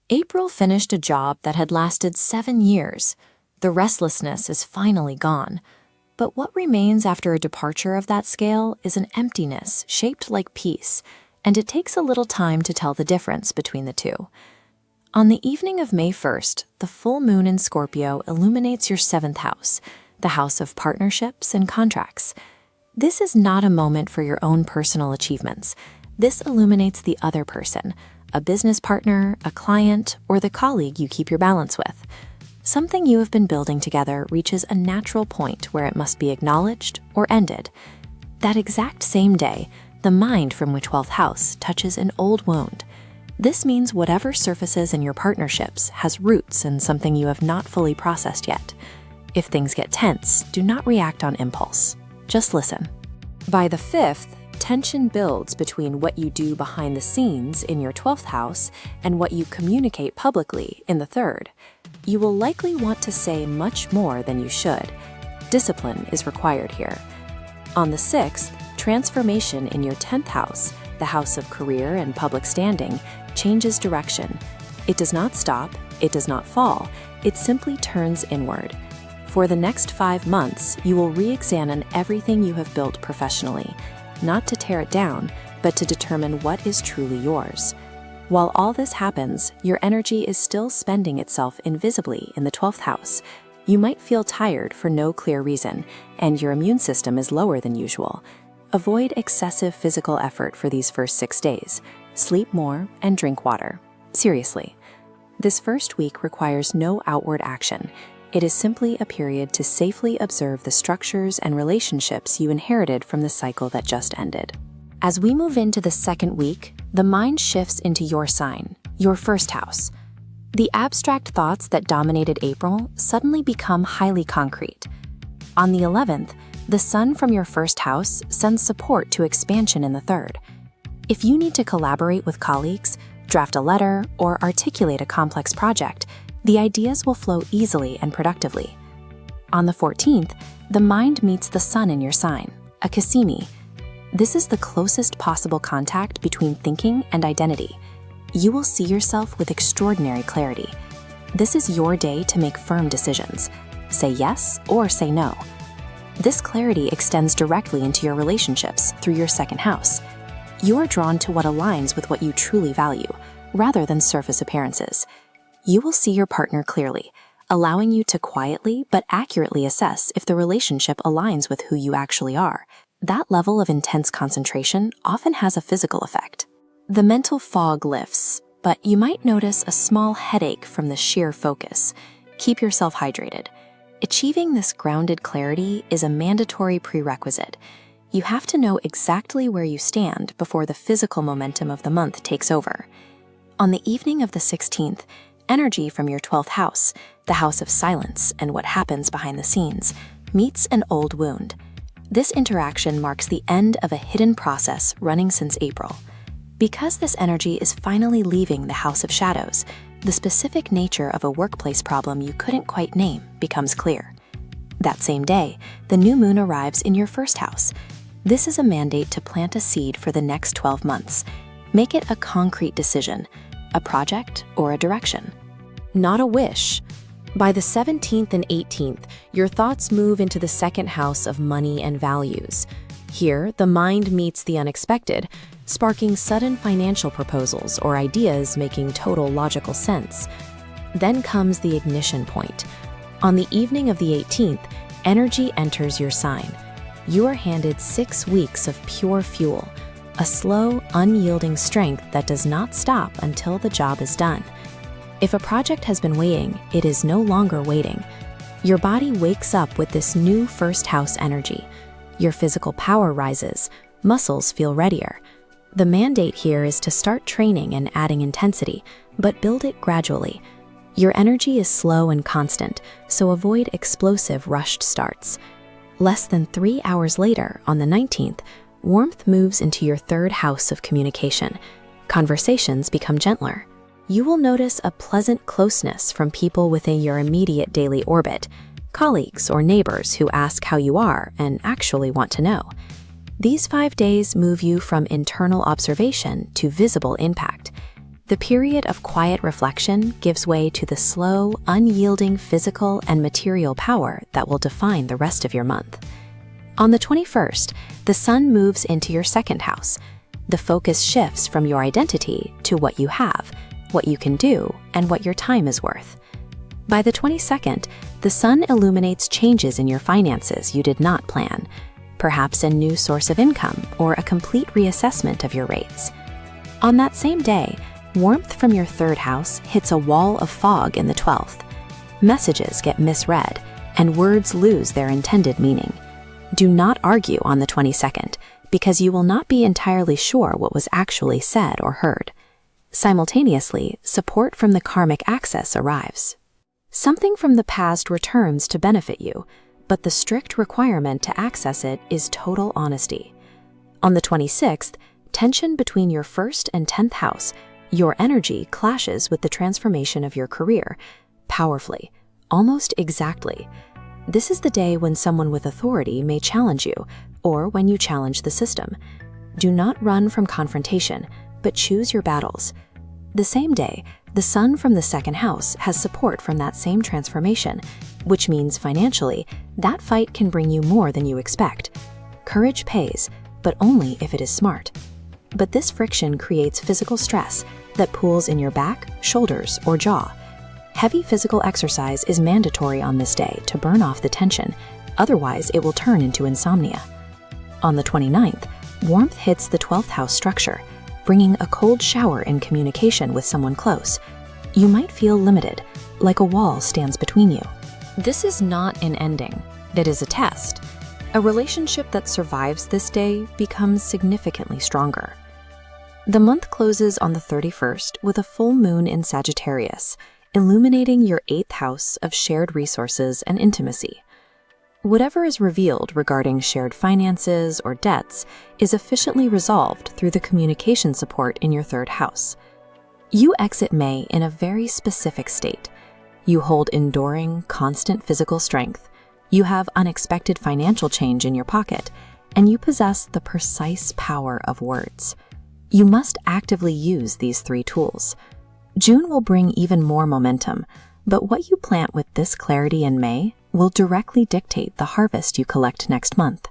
April finished a job that had lasted 7 years. The restlessness is finally gone. But what remains after a departure of that scale is an emptiness shaped like peace, and it takes a little time to tell the difference between the two. On the evening of May 1st, the full moon in Scorpio illuminates your 7th house, the house of partnerships and contracts. This is not a moment for your own personal achievements. This illuminates the other person, a business partner, a client, or the colleague you keep your balance with. Something you have been building together reaches a natural point where it must be acknowledged or ended. That exact same day, the mind from your 12th house touches an old wound. This means whatever surfaces in your partnerships has roots in something you have not fully processed yet. If things get tense, do not react on impulse. Just listen. By the 5th, tension builds between what you do behind the scenes in your 12th house and what you communicate publicly in the 3rd. You will likely want to say much more than you should. Discipline is required here. On the 6th, transformation in your 10th house, the house of career and public standing, changes direction. It does not stop, it does not fall, it simply turns inward. For the next 5 months, you will re-examine everything you have built professionally, not to tear it down, but to determine what is truly yours. While all this happens, your energy is still spending itself invisibly in the 12th house. You might feel tired for no clear reason, and your immune system is lower than usual. Avoid excessive physical effort for these first 6 days. Sleep more and drink water. Seriously. This first week requires no outward action. It is simply a period to safely observe the structures and relationships you inherited from the cycle that just ended. As we move into the 2nd week, the mind shifts into your sign, your 1st house. The abstract thoughts that dominated April suddenly become highly concrete. On the 11th, the sun from your 1st house sends support to expansion in the 3rd. If you need to collaborate with colleagues, draft a letter, or articulate a complex project, the ideas will flow easily and productively. On the 14th, the mind meets the sun in your sign, a Cazimi. This is the closest possible contact between thinking and identity. You will see yourself with extraordinary clarity. This is your day to make firm decisions. Say yes or say no. This clarity extends directly into your relationships through your 2nd house. You are drawn to what aligns with what you truly value, rather than surface appearances. You will see your partner clearly, allowing you to quietly but accurately assess if the relationship aligns with who you actually are. That level of intense concentration often has a physical effect. The mental fog lifts, but you might notice a small headache from the sheer focus. Keep yourself hydrated. Achieving this grounded clarity is a mandatory prerequisite. You have to know exactly where you stand before the physical momentum of the month takes over. On the evening of the 16th, energy from your 12th house, the house of silence and what happens behind the scenes, meets an old wound. This interaction marks the end of a hidden process running since April. Because this energy is finally leaving the house of shadows, the specific nature of a workplace problem you couldn't quite name becomes clear. That same day, the new moon arrives in your 1st house. This is a mandate to plant a seed for the next 12 months. Make it a concrete decision, a project or a direction. Not a wish. By the 17th and 18th, your thoughts move into the 2nd house of money and values. Here, the mind meets the unexpected, sparking sudden financial proposals or ideas making total logical sense. Then comes the ignition point. On the evening of the 18th, energy enters your sign. You are handed 6 weeks of pure fuel, a slow, unyielding strength that does not stop until the job is done. If a project has been waiting, it is no longer waiting. Your body wakes up with this new 1st house energy. Your physical power rises, muscles feel readier. The mandate here is to start training and adding intensity, but build it gradually. Your energy is slow and constant, so avoid explosive, rushed starts. Less than 3 hours later, on the 19th, warmth moves into your 3rd house of communication. Conversations become gentler. You will notice a pleasant closeness from people within your immediate daily orbit, colleagues or neighbors who ask how you are and actually want to know. These 5 days move you from internal observation to visible impact. The period of quiet reflection gives way to the slow, unyielding physical and material power that will define the rest of your month. On the 21st, the Sun moves into your second house. The focus shifts from your identity to what you have, what you can do, and what your time is worth. By the 22nd, the Sun illuminates changes in your finances you did not plan, perhaps a new source of income or a complete reassessment of your rates. On that same day, warmth from your third house hits a wall of fog in the 12th. Messages get misread, and words lose their intended meaning. Do not argue on the 22nd, because you will not be entirely sure what was actually said or heard. Simultaneously, support from the karmic axis arrives. Something from the past returns to benefit you, but the strict requirement to access it is total honesty. On the 26th, tension between your first and 10th house, your energy clashes with the transformation of your career, powerfully, almost exactly. This is the day when someone with authority may challenge you, or when you challenge the system. Do not run from confrontation, but choose your battles. The same day, the Sun from the second house has support from that same transformation, which means financially, that fight can bring you more than you expect. Courage pays, but only if it is smart. But this friction creates physical stress that pools in your back, shoulders, or jaw. Heavy physical exercise is mandatory on this day to burn off the tension, otherwise it will turn into insomnia. On the 29th, warmth hits the 12th house structure, bringing a cold shower in communication with someone close. You might feel limited, like a wall stands between you. This is not an ending, it is a test. A relationship that survives this day becomes significantly stronger. The month closes on the 31st with a full moon in Sagittarius, illuminating your 8th house of shared resources and intimacy. Whatever is revealed regarding shared finances or debts is efficiently resolved through the communication support in your 3rd house. You exit May in a very specific state. You hold enduring, constant physical strength, you have unexpected financial change in your pocket, and you possess the precise power of words. You must actively use these 3 tools. June will bring even more momentum, but what you plant with this clarity in May will directly dictate the harvest you collect next month.